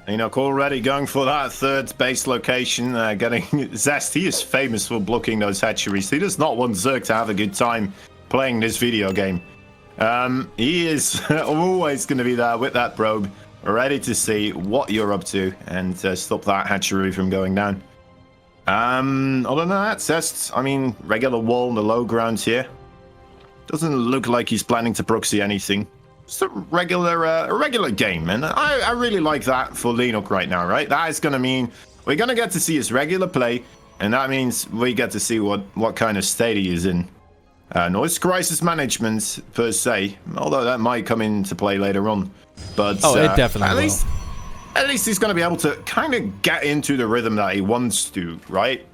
LEENOCK already going for that third base location, getting ZEST. He is famous for blocking those hatcheries. He does not want Zerg to have a good time playing this video game. He is always going to be there with that probe, ready to see what you're up to and stop that hatchery from going down. Other than that, ZEST, I mean, regular wall on the low ground here. Doesn't look like he's planning to proxy anything. Just a regular game, and I really like that for LEENOCK right now, right? That is going to mean we're going to get to see his regular play, and that means we get to see what kind of state he is in. Noise crisis management, per se, although that might come into play later on. But it definitely will. At least he's going to be able to kind of get into the rhythm that he wants to, right?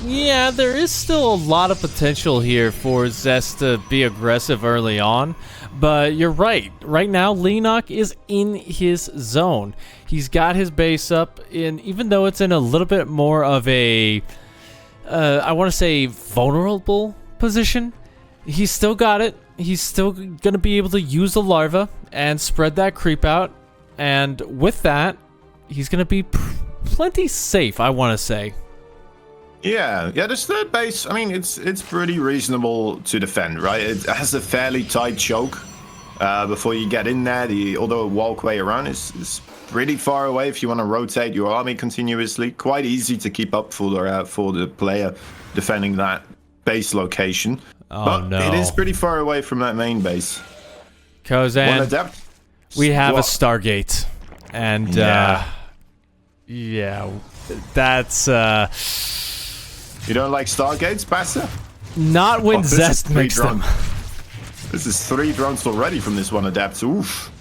Yeah, there is still a lot of potential here for ZEST to be aggressive early on, but you're right. Right now, LEENOCK is in his zone. He's got his base up, in, even though it's in a little bit more of a, I want to say, vulnerable position. He's still got it. He's still going to be able to use the larva and spread that creep out, and with that, he's going to be plenty safe, I want to say. Yeah, this third base, I mean, it's pretty reasonable to defend, right? It has a fairly tight choke before you get in there. The other walkway around is pretty far away if you want to rotate your army continuously. Quite easy to keep up for the player defending that base location. Oh, but no. It is pretty far away from that main base. Kozan, we have a Stargate. And, yeah, that's... You don't like Stargates, Bassa? Not when ZEST makes them. This is 3 drones already from this one adept. Oof.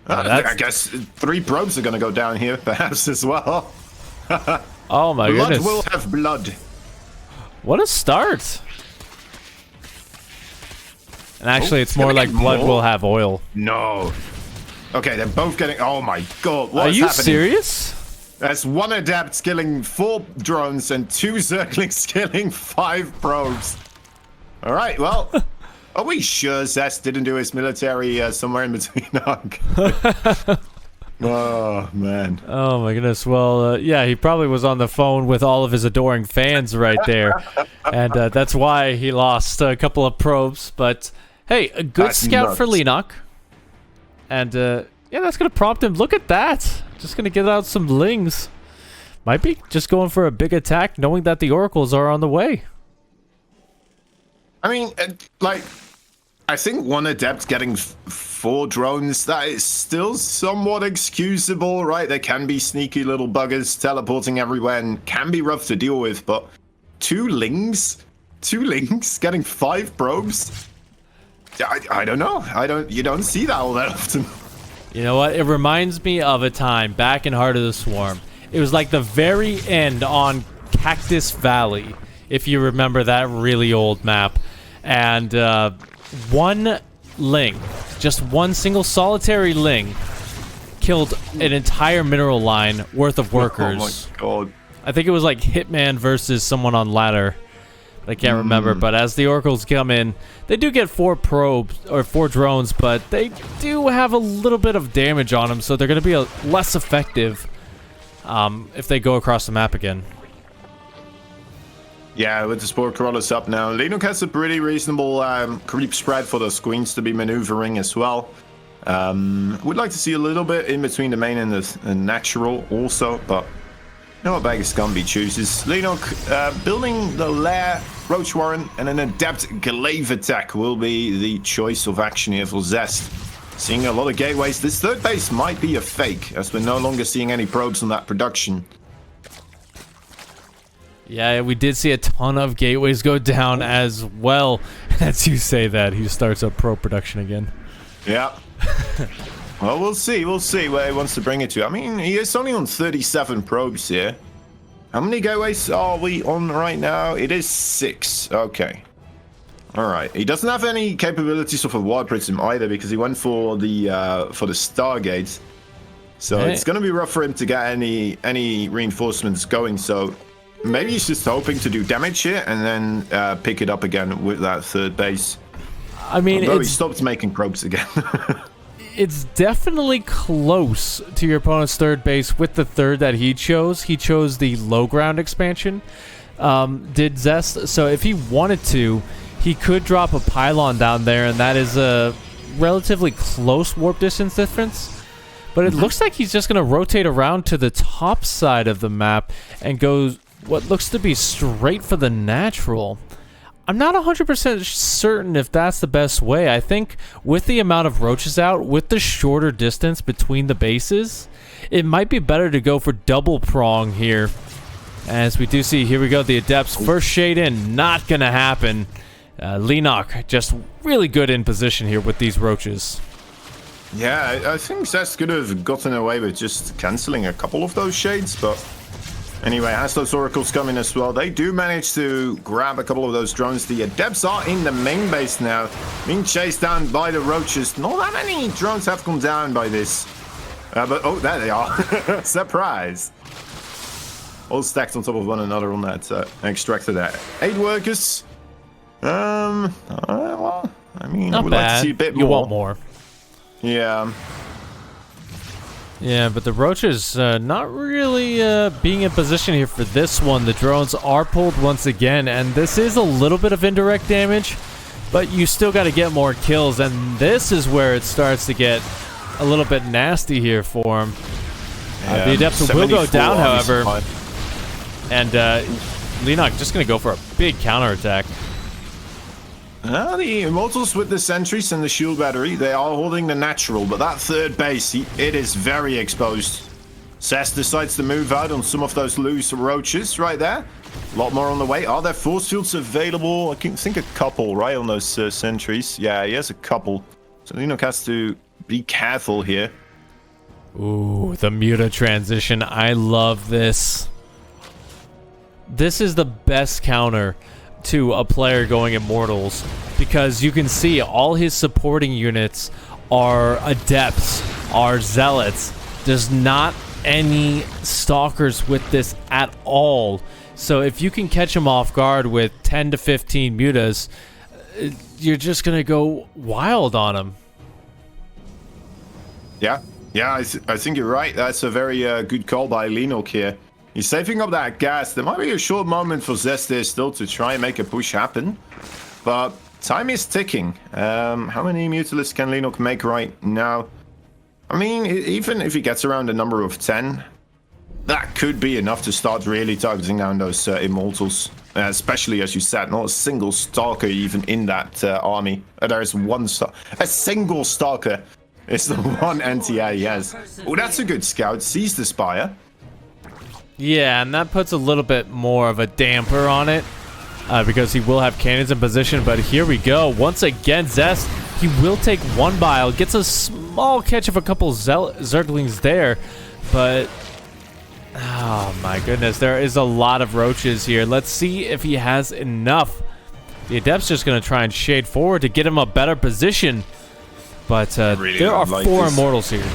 I guess 3 probes are going to go down here, perhaps, as well. Oh my goodness. Blood will have blood. What a start. And actually, it's more like blood will have oil. No. Okay, they're both getting... Oh my god, what is happening? Are you serious? That's 1 adept killing 4 drones and 2 zerglings killing 5 probes. All right, well, are we sure ZEST didn't do his military somewhere in between? Oh, man. Oh, my goodness. Well, yeah, he probably was on the phone with all of his adoring fans right there. And that's why he lost a couple of probes. But, hey, a good scout for LEENOCK. And, yeah, that's going to prompt him. Look at that. Just going to get out some lings. Might be just going for a big attack, knowing that the oracles are on the way. I mean, like, I think 1 adept getting 4 drones, that is still somewhat excusable, right? There can be sneaky little buggers teleporting everywhere and can be rough to deal with, but 2 lings getting 5 probes? I don't know. You don't see that all that often. You know what? It reminds me of a time back in Heart of the Swarm. It was like the very end on Cactus Valley, if you remember that really old map. And 1 ling, just 1 single solitary ling, killed an entire mineral line worth of workers. Oh my god. I think it was like Hitman versus someone on ladder. I can't remember, but as the oracles come in, they do get 4 probes or 4 drones, but they do have a little bit of damage on them, so they're going to be less effective if they go across the map again. Yeah, with the spore crawlers up now, LEENOCK has a pretty reasonable creep spread for those queens to be maneuvering as well. Would like to see a little bit in between the main and the natural also, but you know what Vegas Gumby chooses. LEENOCK building the lair, Roach Warren, and an adept glaive attack will be the choice of action here for ZEST. Seeing a lot of gateways. This third base might be a fake, as we're no longer seeing any probes on that production. Yeah, we did see a ton of gateways go down as well. As you say that, he starts up probe production again. Yeah. Well, we'll see where he wants to bring it to. I mean, he is only on 37 probes here. How many gateways are we on right now? It is 6. Okay. All right. He doesn't have any capabilities of a ward prism either because he went for the Stargate. So it's going to be rough for him to get any reinforcements going. So maybe he's just hoping to do damage here and then pick it up again with that third base. I mean, he stopped making probes again. it's definitely close to your opponent's third base with the third that he chose. He chose the low ground expansion, did ZEST. So if he wanted to, he could drop a pylon down there, and that is a relatively close warp distance difference. But it looks like he's just going to rotate around to the top side of the map and go what looks to be straight for the natural. I'm not 100% certain if that's the best way. I think with the amount of roaches out, with the shorter distance between the bases, it might be better to go for double prong here. As we do see, here we go, the Adepts first shade in, not going to happen. LEENOCK just really good in position here with these roaches. Yeah, I think ZEST could have gotten away with just cancelling a couple of those shades, but anyway, as those oracles come in as well, they do manage to grab a couple of those drones. The Adepts are in the main base now, being chased down by the roaches. Not that many drones have come down by this. But, oh, there they are. Surprise. All stacked on top of one another on that extractor there. 8 workers. Well, I mean, not I would bad. like to see a bit more. You want more. Yeah. Yeah, but the roaches not really being in position here for this one. The drones are pulled once again, and this is a little bit of indirect damage, but you still got to get more kills, and this is where it starts to get a little bit nasty here for him. Yeah, the Adepts will go down, however, and LEENOCK just going to go for a big counterattack. The Immortals with the sentries and the shield battery, they are holding the natural, but that third base, it is very exposed. ZEST decides to move out on some of those loose roaches right there. A lot more on the way. Are there force fields available? I can think a couple, right, on those sentries. Yeah, he has a couple. So LEENOCK has to be careful here. Ooh, the Muta transition. I love this. This is the best counter to a player going Immortals, because you can see all his supporting units are Adepts, are Zealots. There's not any Stalkers with this at all. So if you can catch him off guard with 10 to 15 Mutas, you're just going to go wild on him. Yeah, I think you're right. That's a very good call by LEENOCK here. He's saving up that gas. There might be a short moment for ZEST there still to try and make a push happen. But time is ticking. How many Mutalisks can LEENOCK make right now? I mean, even if he gets around a number of 10, that could be enough to start really targeting down those Immortals. Especially, as you said, not a single Stalker even in that army. There is a single Stalker. It's the one NTA he has. Oh, that's a good scout. Sees the Spire. Yeah, and that puts a little bit more of a damper on it, because he will have cannons in position. But here we go. Once again, ZEST, he will take one bile, gets a small catch of a couple Zerglings there, but oh my goodness, there is a lot of roaches here. Let's see if he has enough. The Adept's just going to try and shade forward to get him a better position, but really there are like 4 this. Immortals here.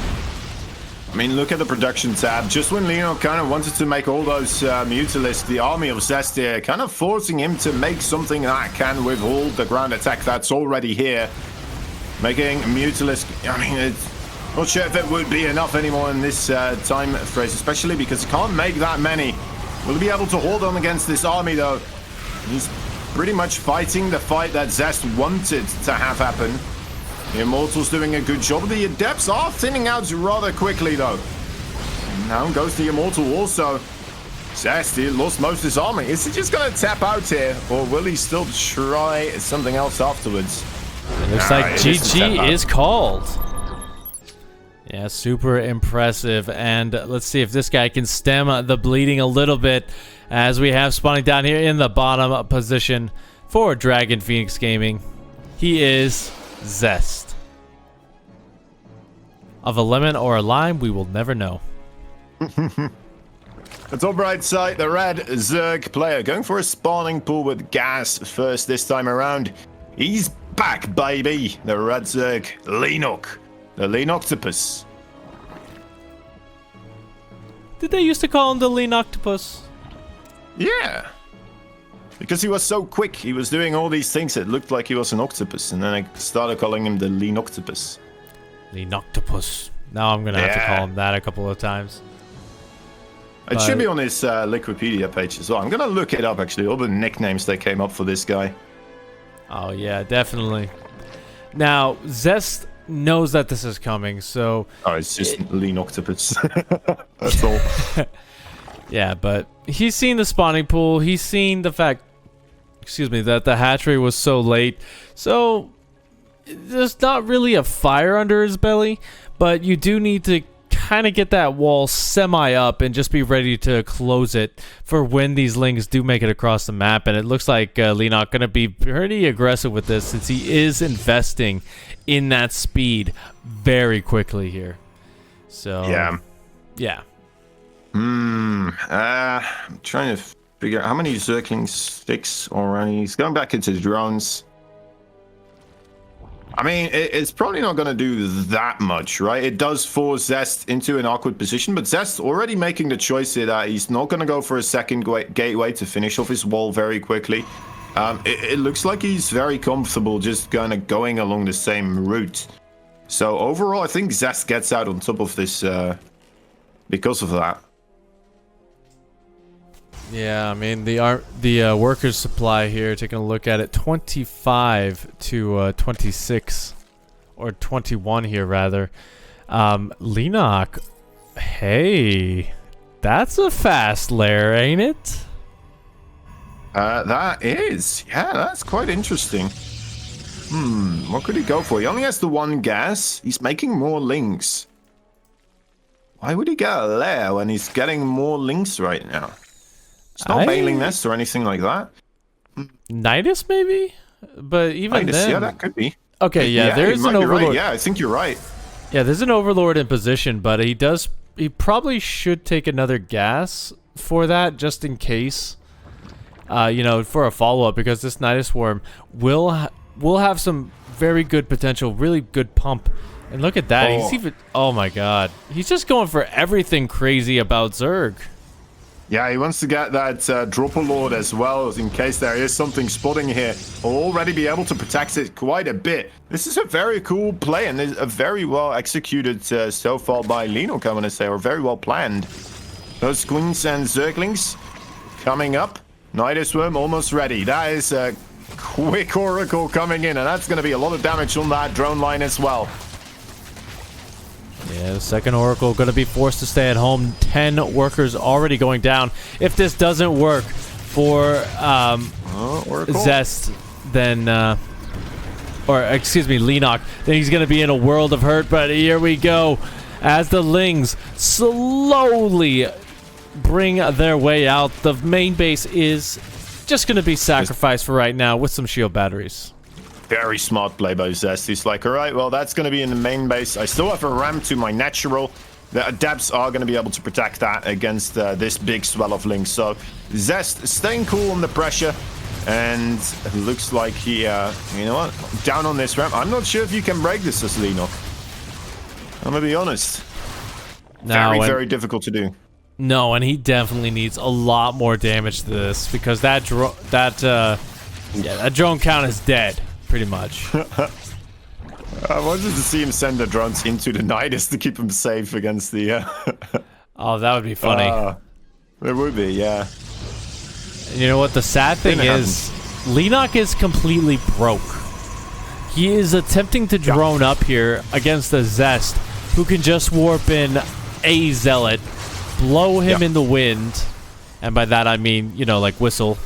I mean, look at the production tab. Just when LEENOCK kind of wanted to make all those Mutalisks, the army of ZEST here, kind of forcing him to make something that can withhold the ground attack that's already here. Making Mutalisk, I mean, it's not sure if it would be enough anymore in this time phrase, especially because he can't make that many. Will he be able to hold on against this army, though? He's pretty much fighting the fight that ZEST wanted to have happen. The Immortals doing a good job. The Adepts are thinning out rather quickly, though. And now goes the Immortal also. ZEST, he lost most of his army. Is he just going to tap out here, or will he still try something else afterwards? It looks like GG is called. Yeah, super impressive. And let's see if this guy can stem the bleeding a little bit, as we have spawning down here in the bottom position for Dragon Phoenix Gaming. He is ZEST. Of a lemon or a lime, we will never know. The top right side, the red Zerg player going for a spawning pool with gas first this time around. He's back, baby. The red Zerg, LEENOCK. The LEENOCTOPUS. Did they used to call him the LEENOCTOPUS? Yeah. Because he was so quick, he was doing all these things. It looked like he was an octopus, and then I started calling him the LEENOCTOPUS. LEENOCK. Now I'm gonna have to call him that a couple of times. It should be on his Liquipedia page as well. I'm gonna look it up actually. All the nicknames they came up for this guy. Oh yeah, definitely. Now ZEST knows that this is coming, so it's just LEENOCK. That's all. Yeah, but he's seen the spawning pool. He's seen the fact, that the hatchery was so late. So there's not really a fire under his belly, but you do need to kind of get that wall semi up and just be ready to close it for when these lings do make it across the map. And it looks like LEENOCK going to be pretty aggressive with this, since he is investing in that speed very quickly here. So yeah. I'm trying to figure out how many Zergling sticks already. He's going back into the drones. I mean, it's probably not going to do that much, right? It does force ZEST into an awkward position, but ZEST already making the choice here that he's not going to go for a second gateway to finish off his wall very quickly. It looks like he's very comfortable just kind of going along the same route. So overall, I think ZEST gets out on top of this because of that. Yeah, I mean the workers' supply here. Taking a look at it, 25 to 26, or 21 here rather. LEENOCK, hey, that's a fast lair, ain't it? That is, yeah, that's quite interesting. What could he go for? He only has the one gas. He's making more links. Why would he get a lair when he's getting more links right now? It's not Bailing Nest or anything like that. Nidus, maybe? But even Nidus, then... yeah, that could be. Okay, yeah, there's an Overlord. Right. Yeah, I think you're right. Yeah, there's an Overlord in position, but he probably should take another gas for that, just in case. For a follow-up, because this Nidus Worm will have some very good potential, really good pump. And look at that. He's even... Oh, my God. He's just going for everything crazy about Zerg. Yeah, he wants to get that Dropper Lord as well, in case there is something spotting here. He'll already be able to protect it quite a bit. This is a very cool play, and a very well executed so far by LEENOCK, I want to say, or very well planned. Those Queens and Zerglings coming up. Nidus Worm almost ready. That is a quick Oracle coming in, and that's going to be a lot of damage on that drone line as well. Yeah, the second Oracle going to be forced to stay at home. 10 workers already going down. If this doesn't work for ZEST, then... LEENOCK, then he's going to be in a world of hurt. But here we go. As the Lings slowly bring their way out, the main base is just going to be sacrificed for right now with some shield batteries. Very smart play by ZEST. He's like, all right, well, that's going to be in the main base. I still have a ramp to my natural. The adepts are going to be able to protect that against this big swell of links. So ZEST staying cool under pressure. And it looks like he, you know what, down on this ramp. I'm not sure if you can break this as LEENOCK. I'm going to be honest. Very difficult to do. No, and he definitely needs a lot more damage to this, because that drone count is dead. Pretty much. I wanted to see him send the drones into the Nidus to keep him safe against the... Oh, that would be funny. It would be, yeah. You know what? The sad thing is, LEENOCK is completely broke. He is attempting to drone up here against the ZEST, who can just warp in a Zealot, blow him in the wind, and by that I mean, like whistle.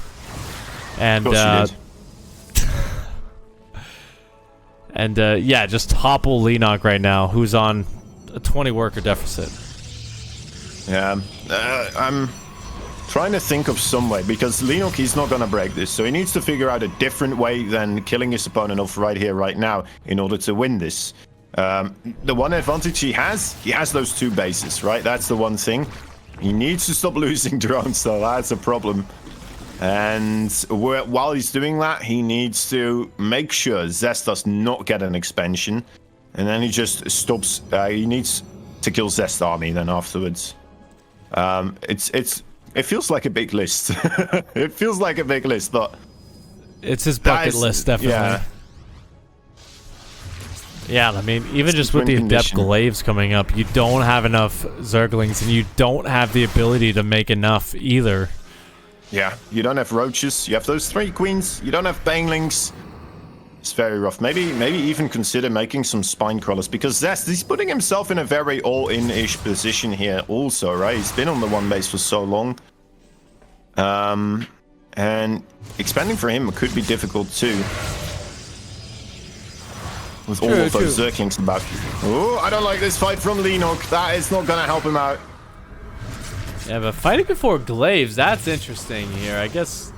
And, just topple LEENOCK right now, who's on a 20 worker deficit. Yeah, I'm trying to think of some way, because LEENOCK, he's not going to break this, so he needs to figure out a different way than killing his opponent off right here, right now, in order to win this. The one advantage he has those two bases, right? That's the one thing. He needs to stop losing drones, so that's a problem. And while he's doing that, he needs to make sure ZEST does not get an expansion. And then he just stops. He needs to kill ZEST army then afterwards. It feels like a big list. It feels like a big list, but... It's his bucket list, definitely. Yeah. Yeah, I mean, even just with the adept glaives coming up, you don't have enough zerglings, and you don't have the ability to make enough either. Yeah, you don't have roaches. You have those 3 queens. You don't have banelings. It's very rough. Maybe even consider making some spine crawlers, because ZEST, he's putting himself in a very all-in-ish position here also, right? He's been on the 1 base for so long. And expanding for him could be difficult too. With all of those zerglings about. Oh, I don't like this fight from LEENOCK. That is not gonna help him out. Yeah, but fighting before glaives, that's interesting here. I guess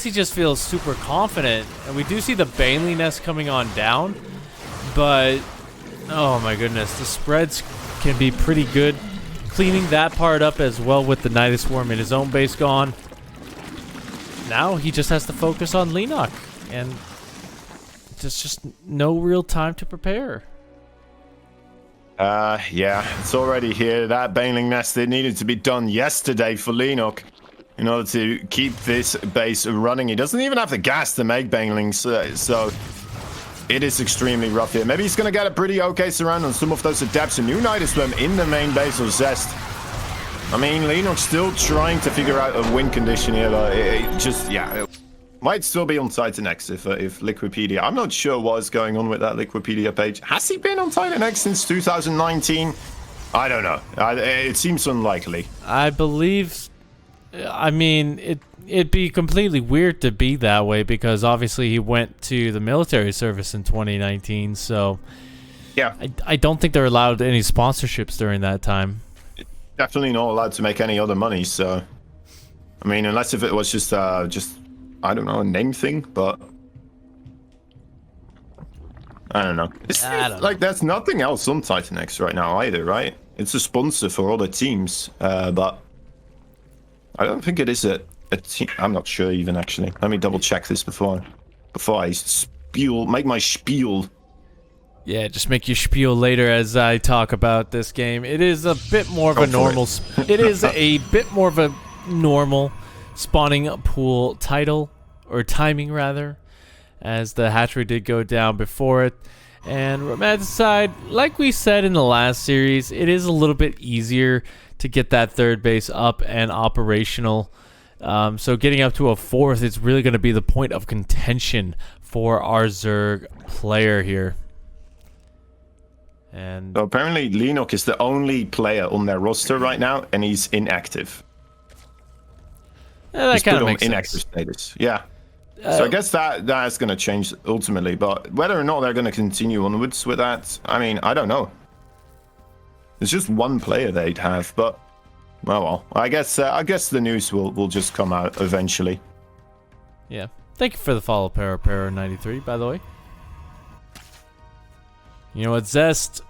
he just feels super confident. And we do see the Baneling nest coming on down. But, oh my goodness, the spreads can be pretty good. Cleaning that part up as well with the Nidus Swarm in his own base gone. Now he just has to focus on LEENOCK. And there's just no real time to prepare. Yeah, it's already here. That Baneling nest, it needed to be done yesterday for LEENOCK in order to keep this base running. He doesn't even have the gas to make Banelings, so it is extremely rough here. Maybe he's going to get a pretty okay surround on some of those adepts. A new Nidus Swarm in the main base of ZEST. I mean, LEENOCK's still trying to figure out a win condition here, but it just, yeah, it might still be on Titan X if Liquipedia. I'm not sure what is going on with that Liquipedia page. Has he been on Titan X since 2019? I don't know. It seems unlikely. I believe, I mean, it'd be completely weird to be that way, because obviously he went to the military service in 2019, so yeah, I don't think they're allowed any sponsorships during that time. Definitely not allowed to make any other money, so I mean, unless if it was just I don't know, a name thing, but I don't know. Like, there's nothing else on Titan X right now either, right? It's a sponsor for other teams, but I don't think it is a team. I'm not sure even, actually. Let me double check this before I make my spiel. Yeah, just make your spiel later as I talk about this game. It is a bit more of a normal. It is a bit more of a normal spawning pool title, or timing rather, as the hatchery did go down before it. And Romanticide, like we said in the last series, it is a little bit easier to get that 3rd base up and operational. So getting up to a 4th is really going to be the point of contention for our Zerg player here. And so apparently LEENOCK is the only player on their roster right now, and he's inactive. That kind of makes inactive sense. Status. Yeah. So I guess that's going to change ultimately, but whether or not they're going to continue onwards with that, I mean, I don't know. There's just one player they'd have, but well, I guess the news will just come out eventually. Yeah. Thank you for the follow, Para93, by the way. You know what, ZEST,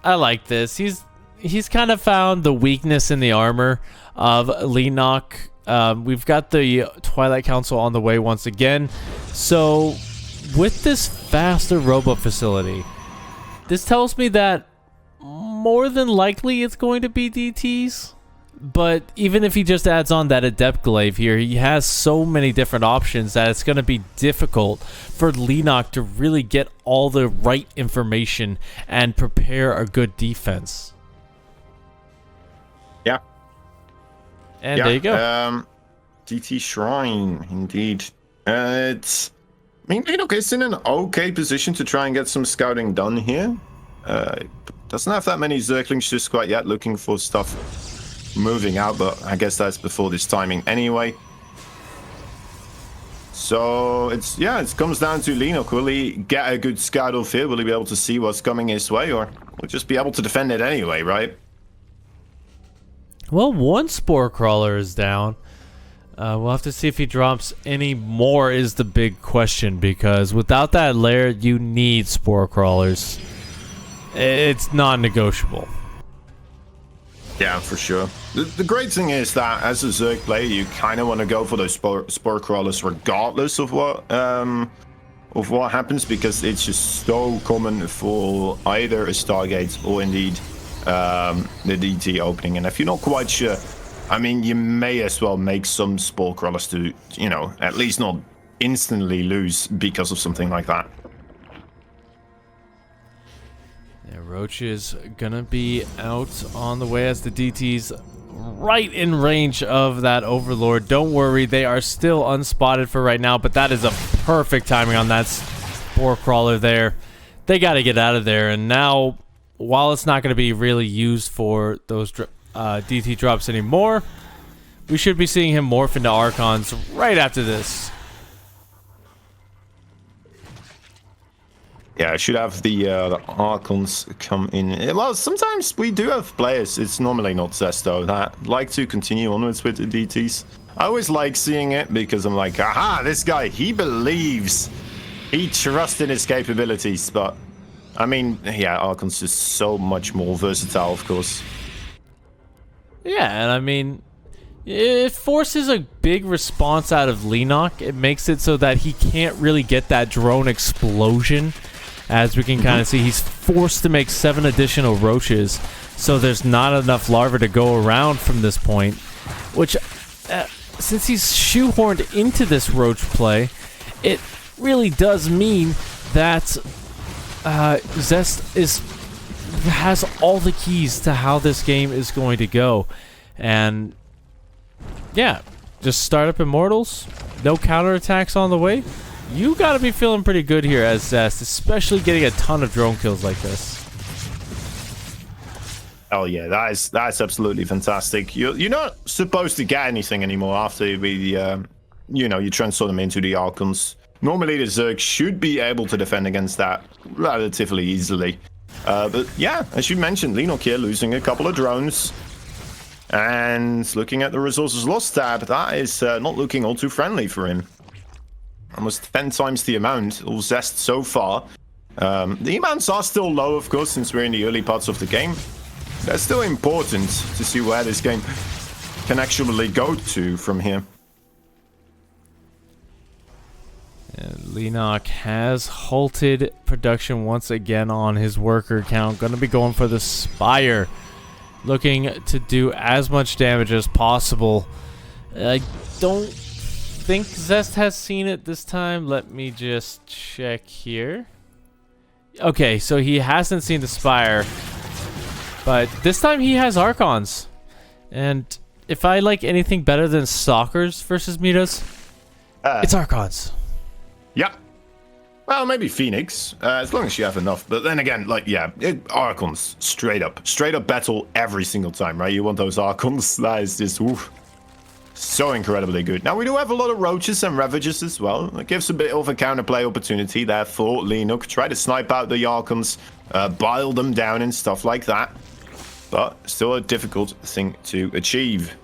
I like this. He's kind of found the weakness in the armor of LEENOCK. We've got the Twilight Council on the way once again. So with this faster robot facility, this tells me that more than likely it's going to be DTs. But even if he just adds on that Adept Glaive here, he has so many different options that it's going to be difficult for LEENOCK to really get all the right information and prepare a good defense. Yeah. And there you go. DT Shrine, indeed. I mean, LEENOCK is in an okay position to try and get some scouting done here. Doesn't have that many Zerglings just quite yet, looking for stuff moving out, but I guess that's before this timing anyway. So it comes down to LEENOCK. Will he get a good scout off here? Will he be able to see what's coming his way, or will just be able to defend it anyway, right? Well, one Spore Crawler is down. We'll have to see if he drops any more is the big question, because without that lair, you need Spore Crawlers. It's non-negotiable. Yeah, for sure. The great thing is that as a Zerg player, you kind of want to go for those spore crawlers regardless of what happens, because it's just so common for either a Stargate or indeed the DT opening. And if you're not quite sure, I mean, you may as well make some spore crawlers to, you know, at least not instantly lose because of something like that. Yeah, Roach is gonna be out on the way as the DT's right in range of that Overlord. Don't worry, they are still unspotted for right now, but that is a perfect timing on that Spore Crawler there. They got to get out of there, and now, while it's not going to be really used for those DT drops anymore, we should be seeing him morph into Archons right after this. Yeah, I should have the Archons come in. Well, sometimes we do have players, it's normally not ZEST though, that like to continue onwards with the DTs. I always like seeing it because I'm like, aha, this guy, he believes. He trusts in his capabilities, but I mean, yeah, Archon's is so much more versatile, of course. Yeah, and I mean, it forces a big response out of LEENOCK. It makes it so that he can't really get that drone explosion. As we can kind of see, he's forced to make 7 additional roaches, so there's not enough larvae to go around from this point, which, since he's shoehorned into this roach play, it really does mean that ZEST has all the keys to how this game is going to go. And yeah, just start up Immortals, no counterattacks on the way. You gotta be feeling pretty good here as ZEST, especially getting a ton of drone kills like this. Oh yeah, that's absolutely fantastic. You're not supposed to get anything anymore after we, you transfer them into the Archons. Normally the Zerg should be able to defend against that relatively easily. But yeah, as you mentioned, LEENOCK here losing a couple of drones. And looking at the resources lost tab, that is not looking all too friendly for him. Almost 10 times the amount of ZEST so far. The amounts are still low, of course, since we're in the early parts of the game. They're still important to see where this game can actually go to from here. And LEENOCK has halted production once again on his worker count. Going to be going for the Spire. Looking to do as much damage as possible. I don't think ZEST has seen it this time. Let me just check here. Okay, so he hasn't seen the Spire. But this time he has Archons. And if I like anything better than Stalkers versus Mutas, it's Archons. Yeah. Well, maybe Phoenix, as long as you have enough. But then again, like, yeah, Archons, straight up battle every single time, right? You want those Archons, that is just, oof, so incredibly good. Now, we do have a lot of Roaches and Ravagers as well. It gives a bit of a counterplay opportunity there for LEENOCK. Try to snipe out the Archons, bile them down and stuff like that. But still a difficult thing to achieve.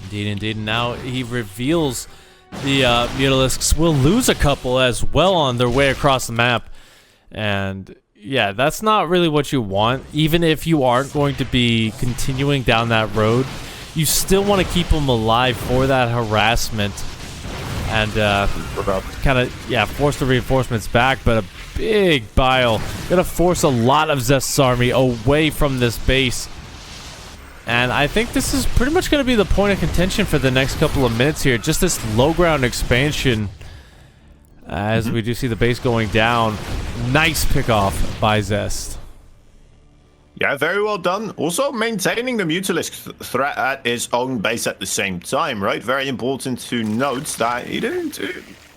Indeed, indeed. Now he reveals the Mutalisks will lose a couple as well on their way across the map. And yeah, that's not really what you want. Even if you aren't going to be continuing down that road, you still want to keep them alive for that harassment. And kind of, yeah, force the reinforcements back. But a big bile. Gonna force a lot of ZEST's army away from this base. And I think this is pretty much going to be the point of contention for the next couple of minutes here. Just this low ground expansion. As we do see the base going down. Nice pickoff by ZEST. Yeah, very well done. Also maintaining the Mutalisk threat at his own base at the same time, right? Very important to note that he didn't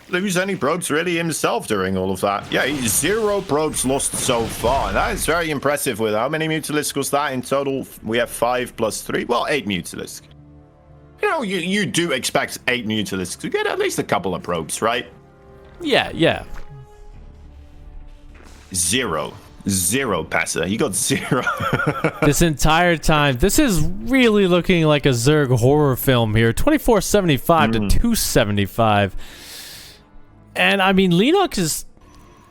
lose any probes really himself during all of that. Yeah, 0 probes lost so far. That is very impressive. With how many Mutalisks was that in total? We have 5 plus 3. Well, 8 Mutalisks. You know, you do expect 8 Mutalisks to get at least a couple of probes, right? Yeah, yeah. 0 passer. He got 0. This entire time. This is really looking like a Zerg horror film here. 2475 to 275. And I mean, LEENOCK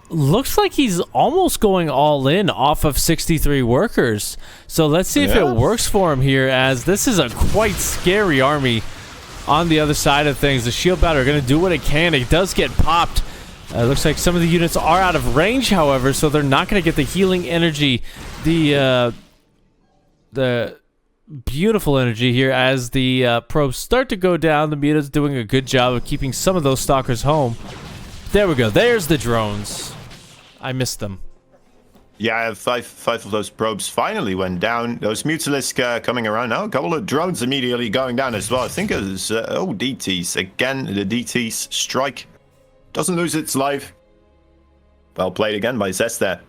looks like he's almost going all in off of 63 workers. So let's see if it works for him here, as this is a quite scary army on the other side of things. The shield battle are going to do what it can. It does get popped. Looks like some of the units are out of range, however, so they're not going to get the healing energy, the beautiful energy here as the probes start to go down. The Muta's doing a good job of keeping some of those stalkers home. There we go. There's the drones. I missed them. Yeah, five of those probes finally went down. Those Mutalisks coming around now. A couple of drones immediately going down as well. I think it was, DTs. Again, the DTs strike. Doesn't lose its life. Well played again by ZEST there.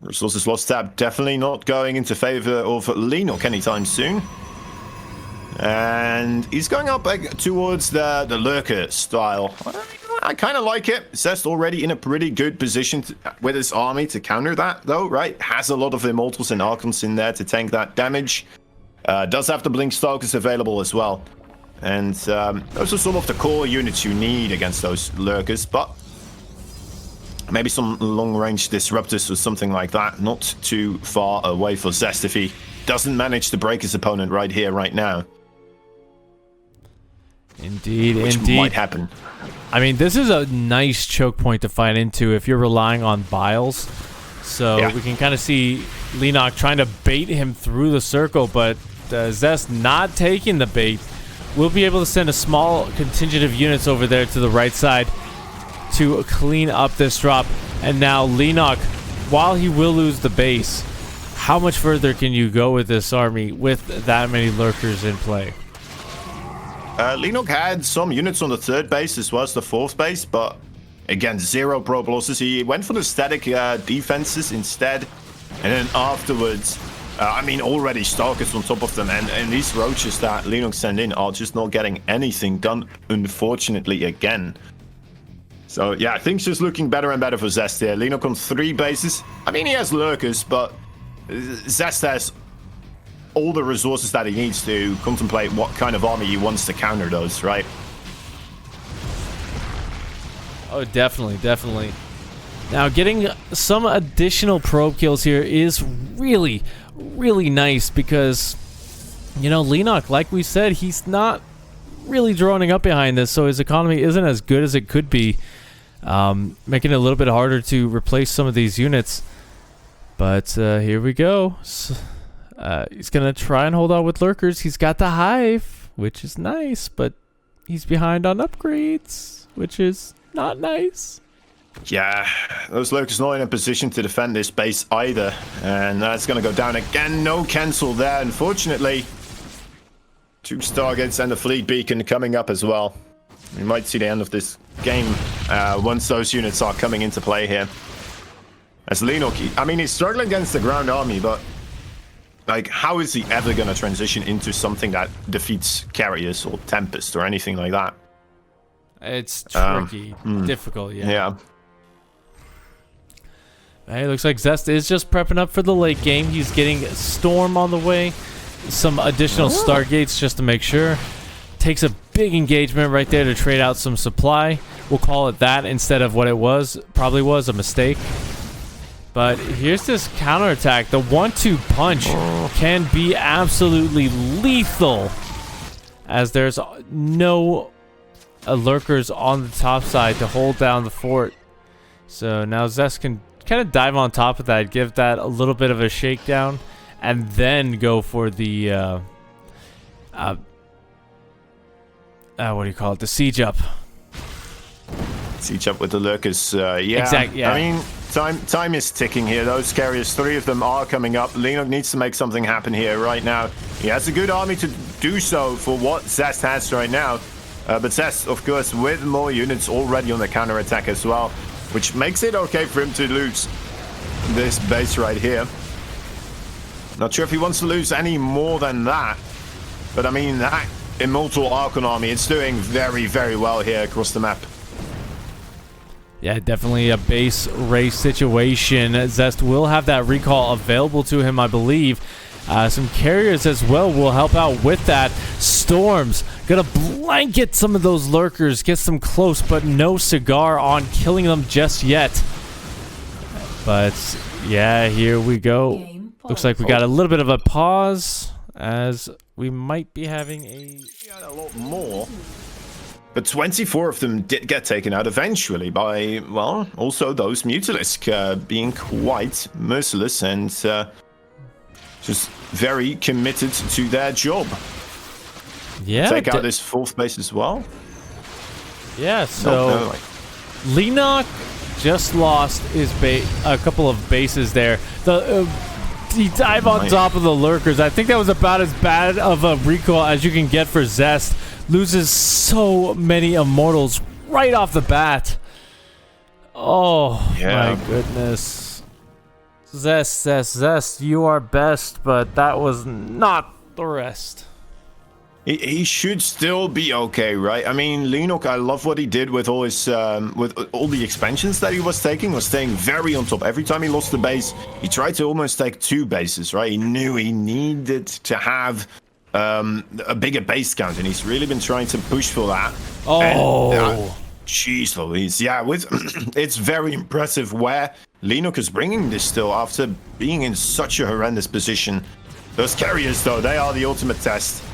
Resources lost tab definitely not going into favor of LEENOCK anytime soon. And he's going up towards the Lurker style. I kind of like it. ZEST already in a pretty good position with his army to counter that, though, right? Has a lot of Immortals and Archons in there to tank that damage. Does have the Blink Stalkers available as well. And those are some of the core units you need against those Lurkers, but maybe some long-range disruptors or something like that. Not too far away for ZEST if he doesn't manage to break his opponent right here, right now. Indeed, Which indeed. might happen. I mean, this is a nice choke point to fight into if you're relying on Biles. So Yeah. we can kind of see LEENOCK trying to bait him through the circle, but ZEST not taking the bait. We'll be able to send a small contingent of units over there to the right side to clean up this drop. And now LEENOCK, while he will lose the base, how much further can you go with this army with that many Lurkers in play? LEENOCK had some units on the third base as well as the fourth base, but again, 0 probe losses. He went for the static defenses instead, and then afterwards, I mean, already Stalkers on top of them, and these roaches that LEENOCK send in are just not getting anything done, unfortunately, again. So yeah, things just looking better and better for ZEST here. LEENOCK on 3 bases. I mean, he has Lurkers, but ZEST has all the resources that he needs to contemplate what kind of army he wants to counter those, right? Oh, definitely, definitely. Now, getting some additional probe kills here is really, really nice because, you know, LEENOCK, like we said, he's not really droning up behind this, so his economy isn't as good as it could be, making it a little bit harder to replace some of these units. But here we go. He's going to try and hold on with Lurkers. He's got the Hive, which is nice, but he's behind on upgrades, which is not nice. Yeah, those Lurkers not in a position to defend this base either. And that's going to go down again. No cancel there, unfortunately. 2 Stargates and the Fleet Beacon coming up as well. We might see the end of this game once those units are coming into play here. As LEENOCK, I mean, he's struggling against the ground army, but like, how is he ever going to transition into something that defeats Carriers or Tempest or anything like that? It's tricky, difficult, yeah. Yeah. Hey, looks like ZEST is just prepping up for the late game. He's getting Storm on the way, some additional Stargates just to make sure. Takes a big engagement right there to trade out some supply. We'll call it that instead of what it was. Probably was a mistake. But here's this counterattack. The 1-2 punch can be absolutely lethal, as there's no Lurkers on the top side to hold down the fort. So now ZEST can kind of dive on top of that, give that a little bit of a shakedown, and then go for the what do you call it? The siege up. Siege up with the Lurkers. Yeah. Exactly. Yeah. I mean, time is ticking here. Those Carriers, 3 of them are coming up. LEENOCK needs to make something happen here right now. He has a good army to do so for what ZEST has right now. But ZEST, of course, with more units already on the counterattack as well, which makes it okay for him to lose this base right here. Not sure if he wants to lose any more than that. But I mean, that Immortal Archon army, it's doing very, very well here across the map. Yeah, definitely a base race situation. ZEST will have that recall available to him, I believe. Some carriers as well will help out with that. Storms gonna blanket some of those Lurkers, gets them close, but no cigar on killing them just yet. But yeah, here we go. Looks like we got a little bit of a pause, as we might be having a lot more. But 24 of them did get taken out eventually by, well, also those Mutalisks being quite merciless and just very committed to their job. Yeah. Take out this 4th base as well. Yeah, so LEENOCK just lost his a couple of bases there. He dive on top of the Lurkers. I think that was about as bad of a recoil as you can get for ZEST. Loses so many immortals right off the bat. Oh, my goodness. ZEST, you are best, but that was not the rest. He should still be okay, right? I mean, LEENOCK, I love what he did with all his with all the expansions that he was taking, was staying very on top. Every time he lost the base, he tried to almost take 2 bases, right? He knew he needed to have a bigger base count, and he's really been trying to push for that. Oh, jeez Louise. Yeah, it's very impressive where LEENOCK is bringing this still after being in such a horrendous position. Those carriers, though, they are the ultimate test.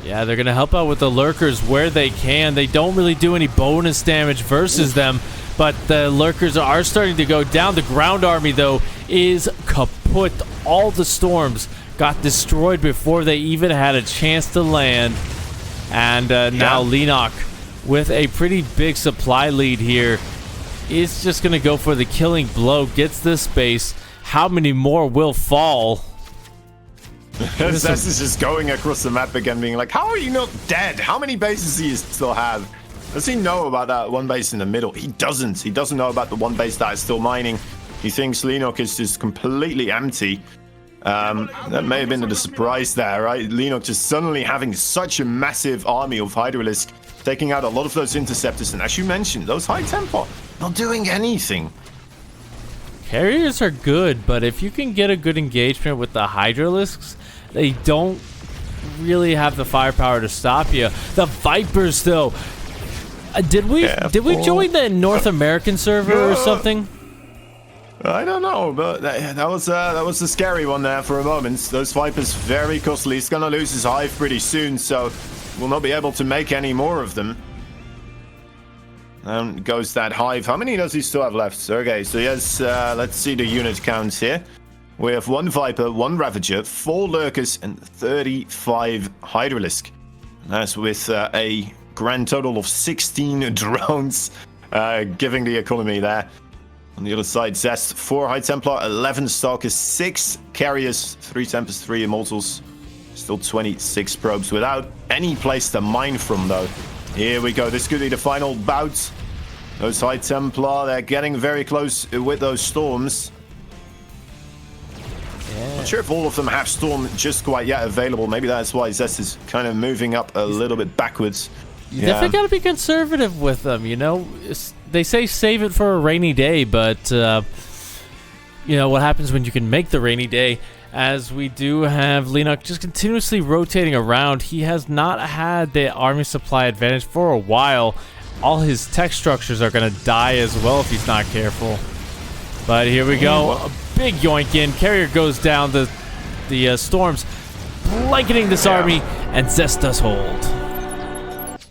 Yeah, they're going to help out with the Lurkers where they can. They don't really do any bonus damage versus them, but the Lurkers are starting to go down. The ground army, though, is kaput. All the storms got destroyed before they even had a chance to land. And now LEENOCK, with a pretty big supply lead here, is just going to go for the killing blow. Gets this base. How many more will fall? ZEST is just going across the map again, being like, how are you not dead? How many bases do you still have? Does he know about that one base in the middle? He doesn't. He doesn't know about the one base that is still mining. He thinks LEENOCK is just completely empty. That may have been the surprise there, right? LEENOCK just suddenly having such a massive army of Hydralisk, taking out a lot of those interceptors. And as you mentioned, those High Templar not doing anything. Carriers are good, but if you can get a good engagement with the Hydralisks, they don't really have the firepower to stop you. The Vipers, though, did we join the North American server or something? I don't know, but that was a scary one there for a moment. Those Vipers very costly. He's gonna lose his hive pretty soon, so we'll not be able to make any more of them. Goes that hive. How many does he still have left? Okay, so yes, let's see the unit counts here. We have 1 Viper, 1 Ravager, 4 Lurkers, and 35 Hydralisk. That's with a grand total of 16 drones, giving the economy there. On the other side, ZEST, 4 High Templar, 11 Stalkers, 6 Carriers, 3 Tempest, 3 Immortals. Still 26 probes without any place to mine from, though. Here we go. This could be the final bout. Those High Templar, they're getting very close with those storms. Yeah. Not sure if all of them have Storm just quite yet available. Maybe that's why ZEST is kind of moving up a little bit backwards. You definitely got to be conservative with them, you know? They say save it for a rainy day, but, you know, what happens when you can make the rainy day? As we do have LEENOCK just continuously rotating around. He has not had the army supply advantage for a while. All his tech structures are going to die as well if he's not careful. But here we go. A big yoink in. Carrier goes down. The storms blanketing this army, and ZEST does hold.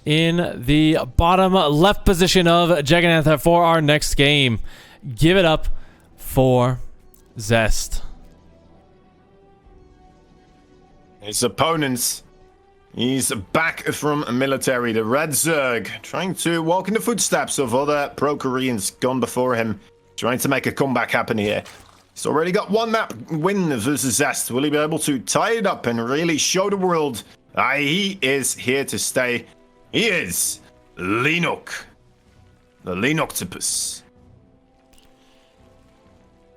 In the bottom left position of Jagannatha for our next game. Give it up for ZEST. His opponents, he's back from military. The Red Zerg, trying to walk in the footsteps of other pro-Koreans gone before him, trying to make a comeback happen here. He's already got 1 map win versus ZEST. Will he be able to tie it up and really show the world he is here to stay? He is LEENOCK, the LEENOCktopus.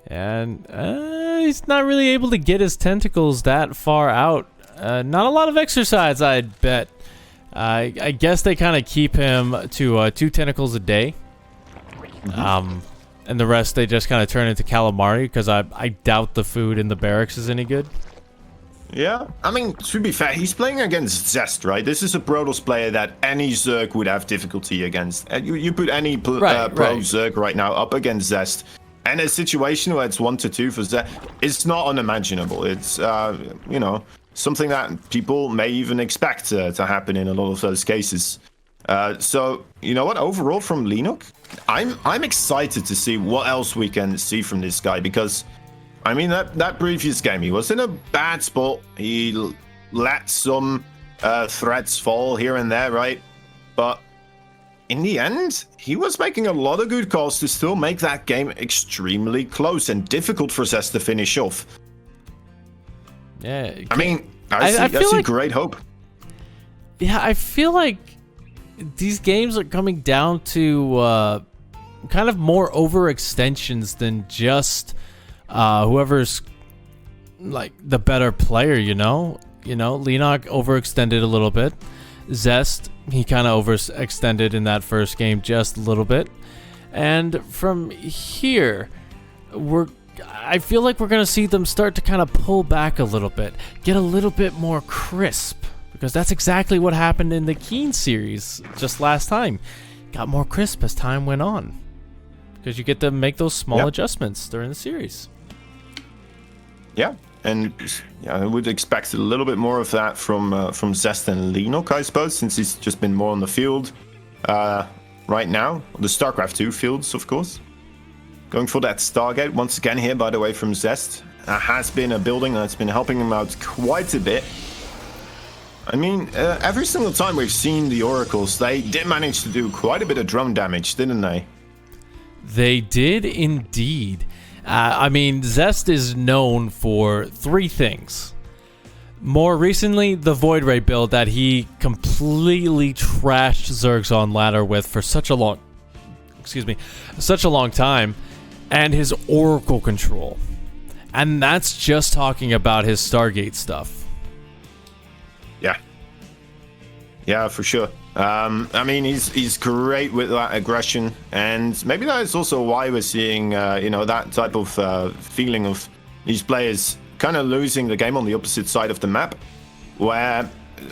And he's not really able to get his tentacles that far out. Not a lot of exercise, I'd bet. I guess they kind of keep him to 2 tentacles a day. And the rest they just kind of turn into calamari, because I doubt the food in the barracks is any good. Yeah, I mean, to be fair, he's playing against ZEST, right? This is a Protoss player that any Zerg would have difficulty against. You put any pro Zerg right now up against ZEST, and a situation where it's 1-2 for ZEST, it's not unimaginable. It's, you know, something that people may even expect to happen in a lot of those cases. So, you know what? Overall, from LEENOCK, I'm excited to see what else we can see from this guy, because, I mean, that previous game, he was in a bad spot. He let some threats fall here and there, right? But in the end, he was making a lot of good calls to still make that game extremely close and difficult for ZEST to finish off. Yeah. I mean, I see like, great hope. Yeah, I feel like these games are coming down to kind of more overextensions than just whoever's like the better player, you know? LEENOCK overextended a little bit. ZEST, he kind of overextended in that first game just a little bit. And from here, I feel like we're going to see them start to kind of pull back a little bit, get a little bit more crisp, because that's exactly what happened in the Keen series just last time. Got more crisp as time went on, because you get to make those small adjustments during the series. Yeah. And yeah, I would expect a little bit more of that from ZEST and LEENOCK, I suppose, since he's just been more on the field right now. The StarCraft 2 fields, of course. Going for that Stargate once again here, by the way, from ZEST. Has been a building that's been helping him out quite a bit. I mean, every single time we've seen the Oracles, they did manage to do quite a bit of drone damage, didn't they? They did indeed. I mean, ZEST is known for 3 things. More recently, the Void Ray build that he completely trashed Zerg's on ladder with for such a long time, and his Oracle control. And that's just talking about his Stargate stuff. Yeah, for sure. I mean, he's great with that aggression, and maybe that is also why we're seeing, that type of feeling of these players kind of losing the game on the opposite side of the map, where,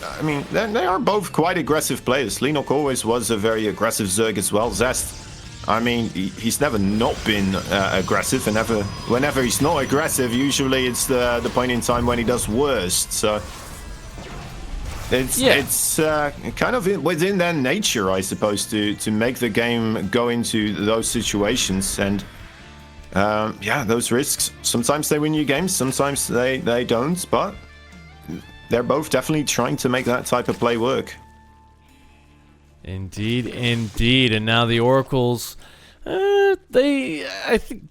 I mean, they are both quite aggressive players. LEENOCK always was a very aggressive Zerg as well. ZEST, I mean, he's never not been aggressive, and whenever he's not aggressive, usually it's the point in time when he does worst, so... It's kind of within their nature, I suppose, to make the game go into those situations, and those risks. Sometimes they win you games, sometimes they don't, but they're both definitely trying to make that type of play work. Indeed, and now the Oracles, I think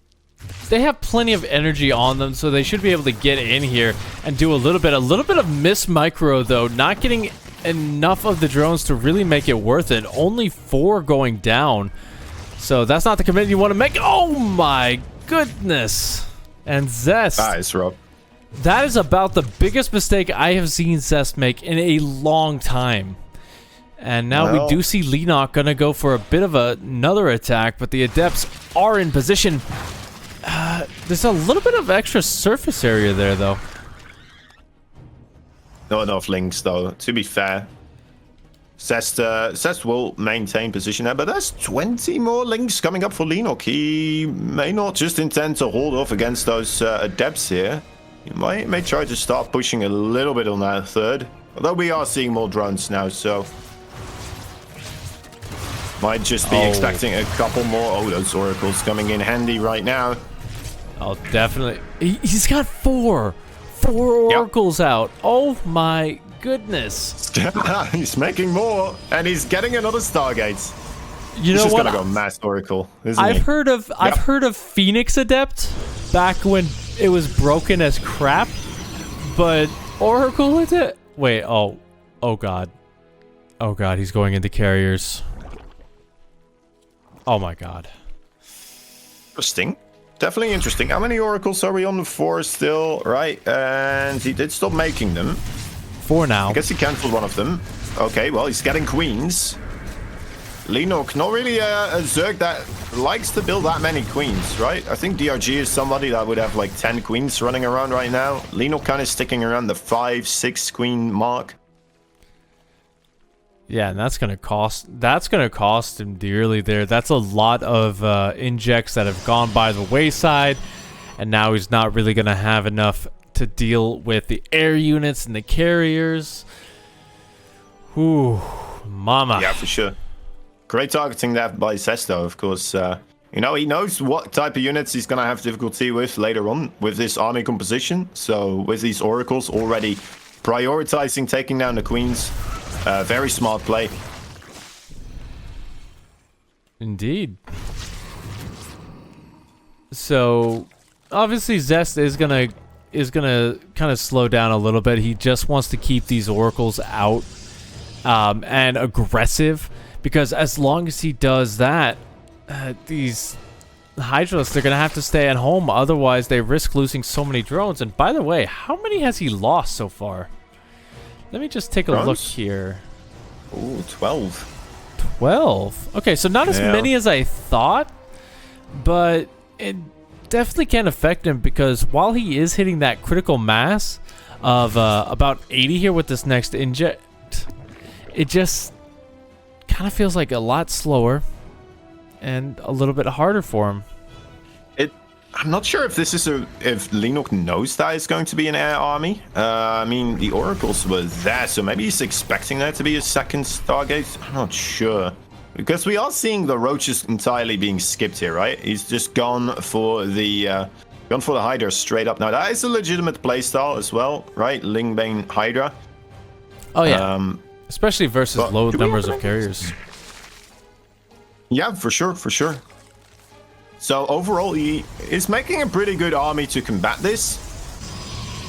they have plenty of energy on them, so they should be able to get in here and do a little bit of miss micro, though, not getting enough of the drones to really make it worth it. Only 4 going down, so that's not the commitment you want to make. Oh my goodness. And ZEST, nice, Rob. That is about the biggest mistake I have seen ZEST make in a long time. And now we do see LEENOCK gonna go for a bit of another attack, but the Adepts are in position. There's a little bit of extra surface area there, though. Not enough links, though, to be fair. ZEST will maintain position there, but there's 20 more links coming up for LEENOCK. He may not just intend to hold off against those Adepts here. He may try to start pushing a little bit on that third. Although we are seeing more drones now, so... might just be expecting a couple more. Oh, those Oracles coming in handy right now. Oh, definitely. He's got 4 Oracles out. Oh my goodness. He's making more, and he's getting another Stargate. You know what? He's just gonna go mass Oracle, isn't he? I've heard of Phoenix Adept back when it was broken as crap, but Oracle is it? Wait, oh god. Oh god, he's going into carriers. Oh my god. Interesting. Definitely interesting. How many Oracles are we on? 4 still, right? And he did stop making them. 4 now. I guess he cancelled one of them. Okay, well, he's getting queens. LEENOCK, not really a Zerg that likes to build that many queens, right? I think DRG is somebody that would have like 10 queens running around right now. LEENOCK kind of sticking around the 5-6 queen mark. Yeah, and that's gonna cost him dearly there. That's a lot of injects that have gone by the wayside, and now he's not really gonna have enough to deal with the air units and the carriers. Ooh, mama. Yeah, for sure. Great targeting there by ZEST, though, of course. He knows what type of units he's gonna have difficulty with later on with this army composition. So with these Oracles already prioritizing taking down the queens. Very smart play. Indeed. So, obviously ZEST is gonna kind of slow down a little bit. He just wants to keep these oracles out and aggressive, because as long as he does that, these Hydralisks, they're gonna have to stay at home. Otherwise, they risk losing so many drones. And by the way, how many has he lost so far? Let me just take a look here. Ooh, 12. 12. Okay, so not as many as I thought, but it definitely can affect him, because while he is hitting that critical mass of about 80 here with this next inject, it just kind of feels like a lot slower and a little bit harder for him. I'm not sure if this is if LEENOCK knows that it's going to be an air army. I mean, the oracles were there, so maybe he's expecting there to be a second Stargate. I'm not sure, because we are seeing the roaches entirely being skipped here, right? He's just gone for the Hydra straight up. Now that is a legitimate playstyle as well, right? Lingbane Hydra. Oh yeah, especially versus low numbers of carriers. Yeah, for sure, for sure. So overall, he is making a pretty good army to combat this.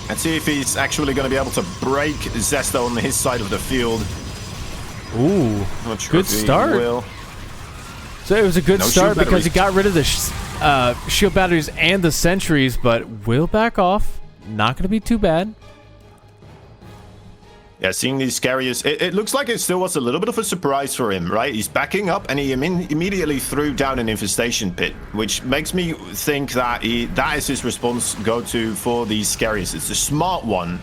Let's see if he's actually going to be able to break ZEST on his side of the field. Ooh, Not sure good start. So it was a good start because he got rid of the shield batteries and the sentries, but will back off. Not going to be too bad. Yeah, seeing these carriers, it looks like it still was a little bit of a surprise for him, right? He's backing up, and he immediately threw down an infestation pit, which makes me think that that is his response go-to for these carriers. It's a smart one.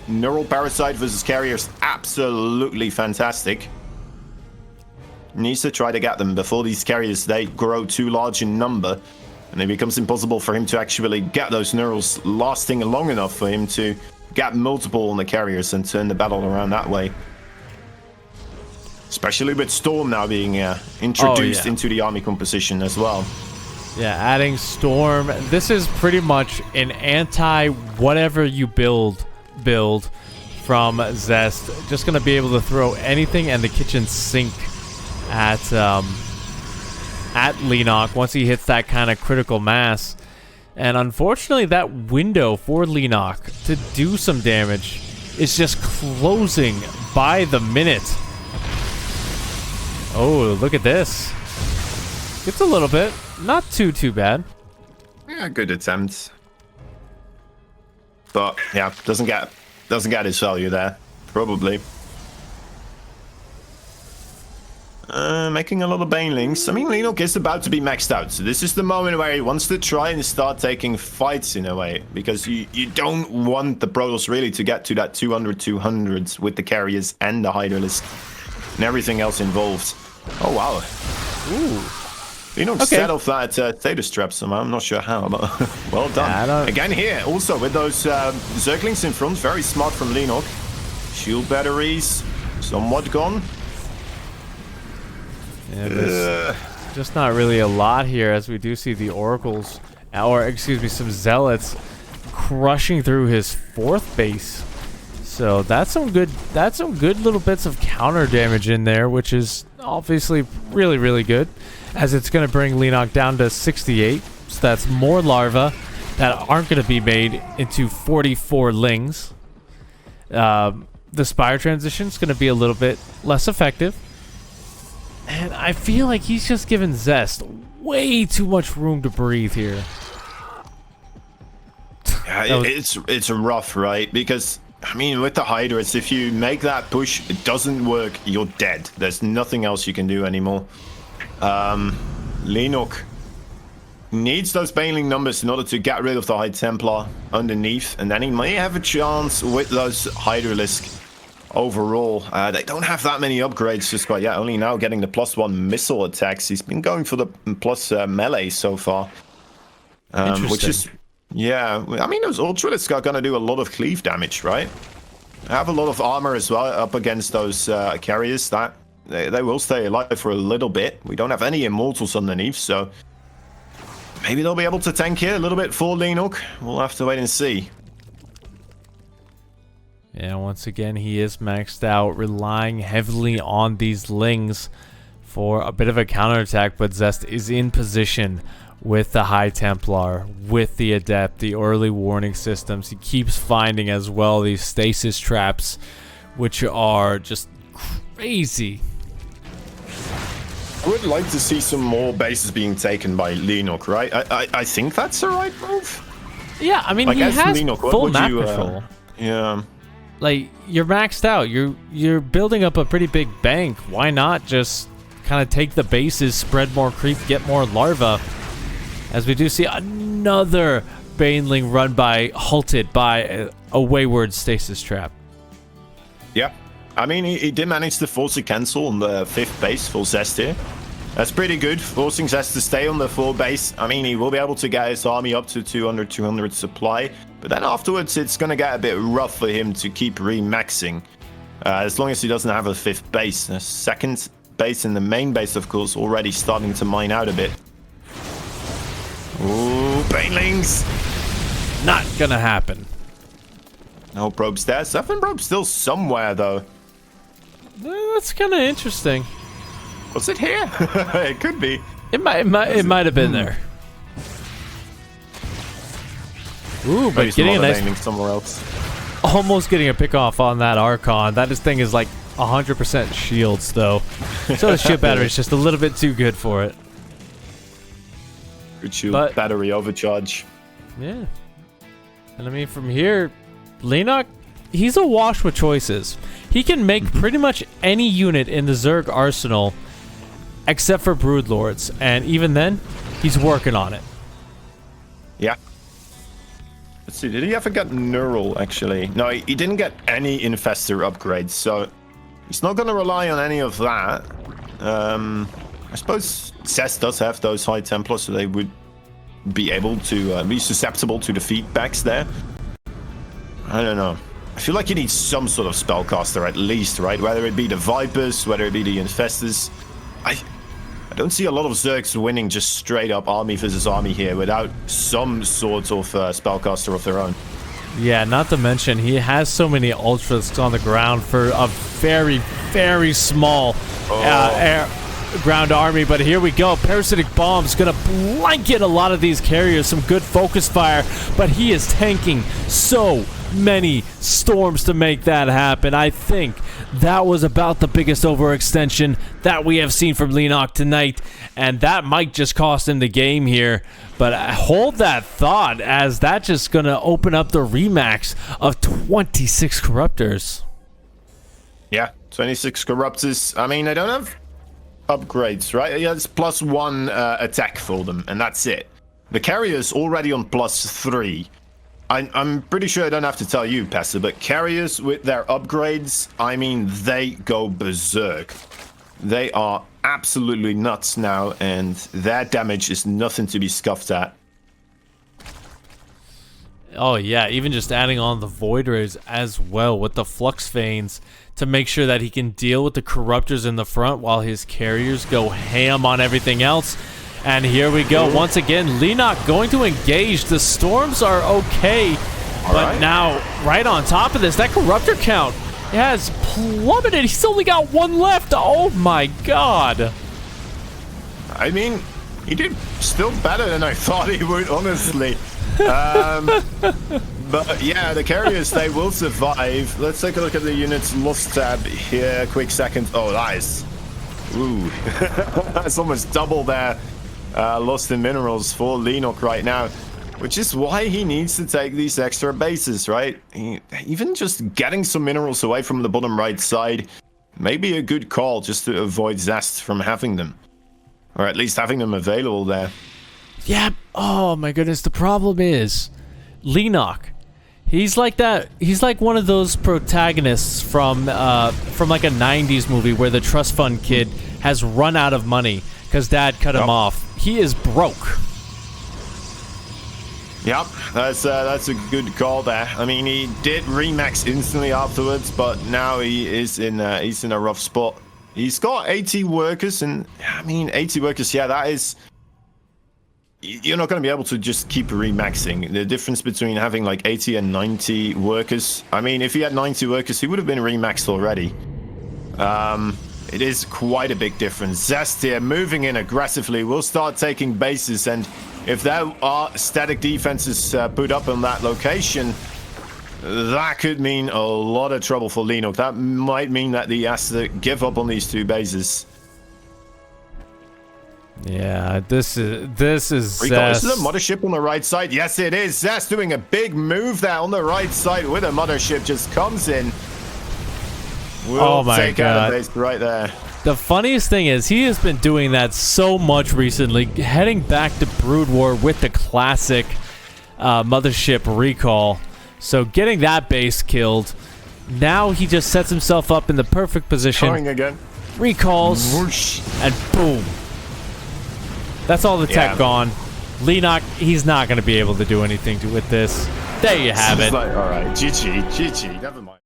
Neural parasite versus carriers, absolutely fantastic. Needs to try to get them before these carriers, they grow too large in number, and it becomes impossible for him to actually get those neurals lasting long enough for him to get multiple on the carriers and turn the battle around that way. Especially with Storm now being introduced into the army composition as well. Yeah, adding Storm. This is pretty much an anti-whatever you build from ZEST. Just going to be able to throw anything and the kitchen sink at LEENOCK once he hits that kind of critical mass. And unfortunately, that window for LEENOCK to do some damage is just closing by the minute. Oh, look at this. It's a little bit. Not too bad. Yeah, good attempt. But yeah, doesn't get his value there. Probably. Making a lot of banelings. I mean, LEENOCK is about to be maxed out, so this is the moment where he wants to try and start taking fights in a way, because you don't want the Protoss really to get to that 200-200s with the carriers and the Hydralisk and everything else involved. Oh wow. Ooh. LEENOCK set off that status trap somehow. I'm not sure how, but well done. Yeah, again here, also with those Zerglings in front, very smart from LEENOCK. Shield batteries, somewhat gone. Yeah, there's just not really a lot here, as we do see the oracles, or excuse me, some zealots crushing through his fourth base. So that's some good little bits of counter damage in there, which is obviously really good, as it's going to bring LEENOCK down to 68. So that's more larvae that aren't going to be made into 44 lings. The Spire transition is going to be a little bit less effective. And I feel like he's just given ZEST way too much room to breathe here. Yeah, it's rough, right? Because, I mean, with the Hydras, if you make that push, it doesn't work, you're dead. There's nothing else you can do anymore. LEENOCK needs those Baneling numbers in order to get rid of the High Templar underneath, and then he may have a chance with those Hydralisk. Overall, they don't have that many upgrades just quite yet. Only now getting the +1 missile attacks. He's been going for the plus melee so far. Which is, yeah, I mean, those Ultralisks are going to do a lot of cleave damage, right? Have a lot of armor as well up against those carriers. That they will stay alive for a little bit. We don't have any immortals underneath, so maybe they'll be able to tank here a little bit for LEENOCK. We'll have to wait and see. Yeah, once again, he is maxed out, relying heavily on these lings for a bit of a counterattack, but ZEST is in position with the High Templar, with the Adept, the early warning systems. He keeps finding as well these stasis traps, which are just crazy. I would like to see some more bases being taken by LEENOCK, right? I think that's the right move. Yeah, I mean, he has LEENOCK, full map control. Yeah. Like, you're maxed out. You're building up a pretty big bank. Why not just kind of take the bases, spread more creep, get more larva? As we do see another Baneling run by, halted by a wayward stasis trap. Yeah. I mean, he did manage to force a cancel on the 5th base for ZEST here. That's pretty good, forcing ZEST to stay on the 4th base. I mean, he will be able to get his army up to 200 supply. But then afterwards, it's going to get a bit rough for him to keep remaxing. As long as he doesn't have a 5th base. The 2nd base and the main base, of course, already starting to mine out a bit. Ooh, Banelings! Not gonna happen. No probes there. 7 probes still somewhere, though. That's kind of interesting. Was it here? It could be. It might have been there. Ooh, but getting a nice somewhere else. Almost getting a pick off on that Archon. That thing is like 100% shields, though. So the shield battery is just a little bit too good for it. Good shield battery overcharge. Yeah. And I mean, from here, LEENOCK, he's awash with choices. He can make pretty much any unit in the Zerg arsenal except for Broodlords. And even then, he's working on it. Yeah. Let's see, did he ever get Neural, actually? No, he didn't get any Infestor upgrades, so he's not going to rely on any of that. I suppose ZEST does have those High Templars, so they would be able to be susceptible to the feedbacks there. I don't know. I feel like you need some sort of spellcaster at least, right? Whether it be the Vipers, whether it be the Infestors. I don't see a lot of Zergs winning just straight up army versus army here without some sort of spellcaster of their own. Yeah, not to mention he has so many ultras on the ground for a very, very small ground army. But here we go. Parasitic Bomb's going to blanket a lot of these carriers. Some good focus fire, but he is tanking so many storms to make that happen. I think that was about the biggest overextension that we have seen from LEENOCK tonight, and that might just cost him the game here. But hold that thought, as that's just going to open up the remax of 26 Corruptors. Yeah, 26 Corruptors. I mean, they don't have upgrades, right? Yeah, it's +1 attack for them, and that's it. The carrier's already on +3. I'm pretty sure I don't have to tell you, Pastor, but carriers with their upgrades, I mean, they go berserk. They are absolutely nuts now, and their damage is nothing to be scuffed at. Oh yeah, even just adding on the Void Rays as well with the Flux Veins to make sure that he can deal with the Corruptors in the front while his carriers go ham on everything else. And here we go. Once again, LEENOCK going to engage. The storms are okay, but now right on top of this, that Corruptor count has plummeted. He's only got 1 left. Oh my god. I mean, he did still better than I thought he would, honestly. But yeah, the carriers, they will survive. Let's take a look at the units lost tab here. Quick second. Oh, nice. Ooh. That's almost double there. Lost in minerals for LEENOCK right now, which is why he needs to take these extra bases, right? Even just getting some minerals away from the bottom right side may be a good call just to avoid ZEST from having them, or at least having them available there. Yeah. Oh my goodness. The problem is LEENOCK. He's like that. He's like one of those protagonists from like a 90s movie where the trust fund kid has run out of money because dad cut him off. He is broke. Yep, that's a good call there. I mean, he did remax instantly afterwards, but now he's in a rough spot. He's got 80 workers, and I mean, 80 workers. Yeah, that is. You're not going to be able to just keep remaxing. The difference between having like 80 and 90 workers. I mean, if he had 90 workers, he would have been remaxed already. It is quite a big difference. ZEST here moving in aggressively. We'll start taking bases, and if there are static defenses put up on that location, that could mean a lot of trouble for LEENOCK. That might mean that he has to give up on these 2 bases. Yeah, this is Recall, is ZEST. it a mothership on the right side? Yes, it is. ZEST doing a big move there on the right side with a mothership just comes in. We'll Oh my take out God. a base right there. The funniest thing is he has been doing that so much recently, heading back to Brood War with the classic mothership recall. So getting that base killed, now he just sets himself up in the perfect position. Going again. Recalls, Whoosh. and boom. That's all the tech Yeah. gone. LEENOCK, he's not going to be able to do anything with this. There you have It's it. like, all right, GG, never mind.